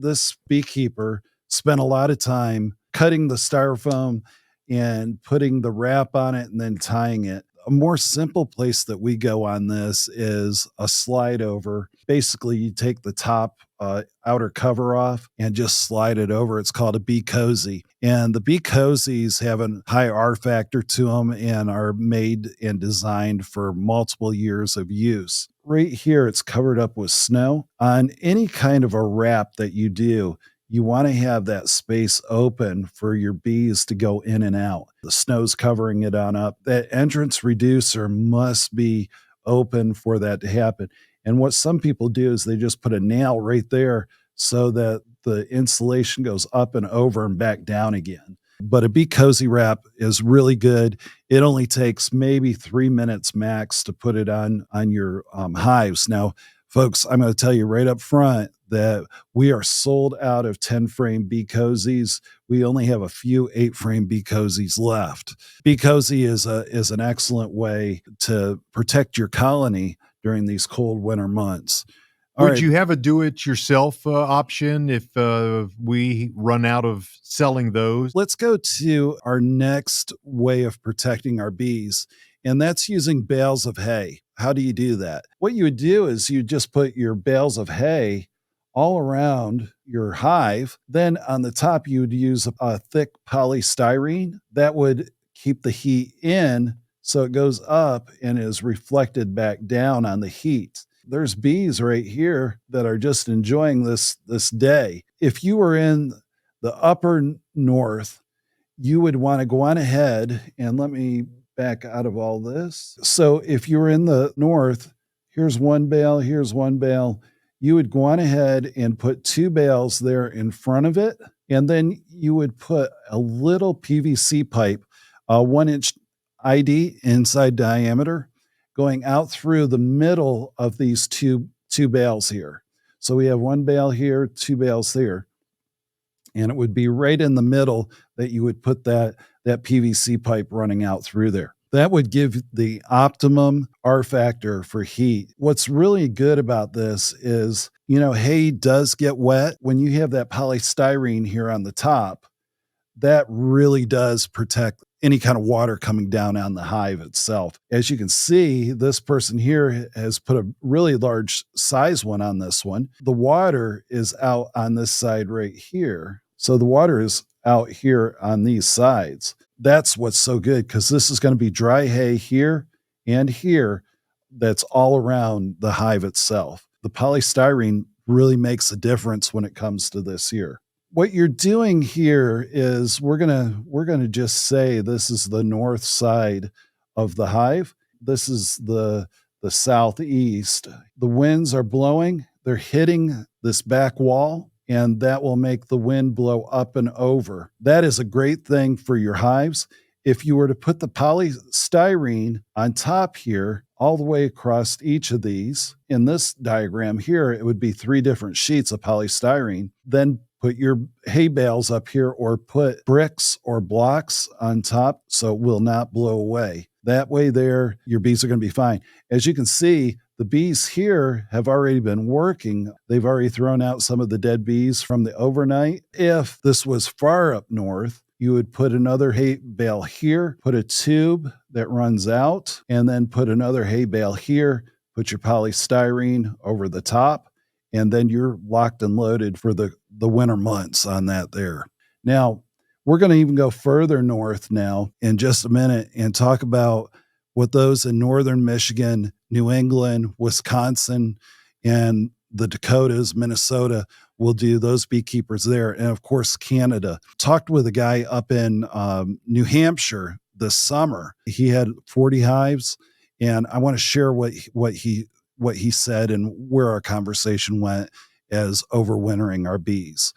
This beekeeper spent a lot of time cutting the styrofoam and putting the wrap on it and then tying it. A more simple place that we go on this is a slide over. Basically, you take the top outer cover off and just slide it over. It's called a bee cozy. And the bee cozies have a high R factor to them and are made and designed for multiple years of use. Right here, it's covered up with snow. On any kind of a wrap that you do, you want to have that space open for your bees to go in and out. The snow's covering it on up. That entrance reducer must be open for that to happen. And what some people do is they just put a nail right there so that the insulation goes up and over and back down again. But a bee cozy wrap is really good. It only takes maybe 3 minutes max to put it on your hives. Now, folks, I'm going to tell you right up front that we are sold out of 10-frame bee cozies. We only have a few 8-frame bee cozies left. Bee cozy is an excellent way to protect your colony during these cold winter months. Would you have a do-it-yourself option if we run out of selling those? Let's go to our next way of protecting our bees, and that's using bales of hay. How do you do that? What you would do is you just put your bales of hay all around your hive. Then on the top, you would use a thick polystyrene that would keep the heat in so it goes up and is reflected back down on the heat. There's bees right here that are just enjoying this day. If you were in the upper north, you would want to go on ahead and let me back out of all this. So if you were in the north, here's one bale, here's one bale. You would go on ahead and put 2 bales there in front of it. And then you would put a little PVC pipe, 1-inch ID inside diameter, going out through the middle of these two bales here. So we have 1 bale here, 2 bales here. And it would be right in the middle that you would put that PVC pipe running out through there. That would give the optimum R factor for heat. What's really good about this is, hay does get wet. When you have that polystyrene here on the top, that really does protect any kind of water coming down on the hive itself. As you can see, this person here has put a really large size one on this one. The water is out on this side right here. So the water is out here on these sides. That's what's so good, because this is going to be dry hay here and here that's all around the hive itself. The polystyrene really makes a difference when it comes to this here. What you're doing here is we're gonna just say this is the north side of the hive. This is the southeast. The winds are blowing, they're hitting this back wall, and that will make the wind blow up and over. That is a great thing for your hives. If you were to put the polystyrene on top here, all the way across each of these, in this diagram here, it would be 3 different sheets of polystyrene. Then put your hay bales up here or put bricks or blocks on top so it will not blow away. That way there, your bees are going to be fine. As you can see, the bees here have already been working. They've already thrown out some of the dead bees from the overnight. If this was far up north, you would put another hay bale here, put a tube that runs out, and then put another hay bale here, put your polystyrene over the top, and then you're locked and loaded for the winter months on that there. Now, we're going to even go further north now in just a minute and talk about what those in northern Michigan, New England, Wisconsin, and the Dakotas, Minnesota will do, those beekeepers there. And of course, Canada. Talked with a guy up in New Hampshire this summer. He had 40 hives, and I want to share what he said and where our conversation went as overwintering our bees.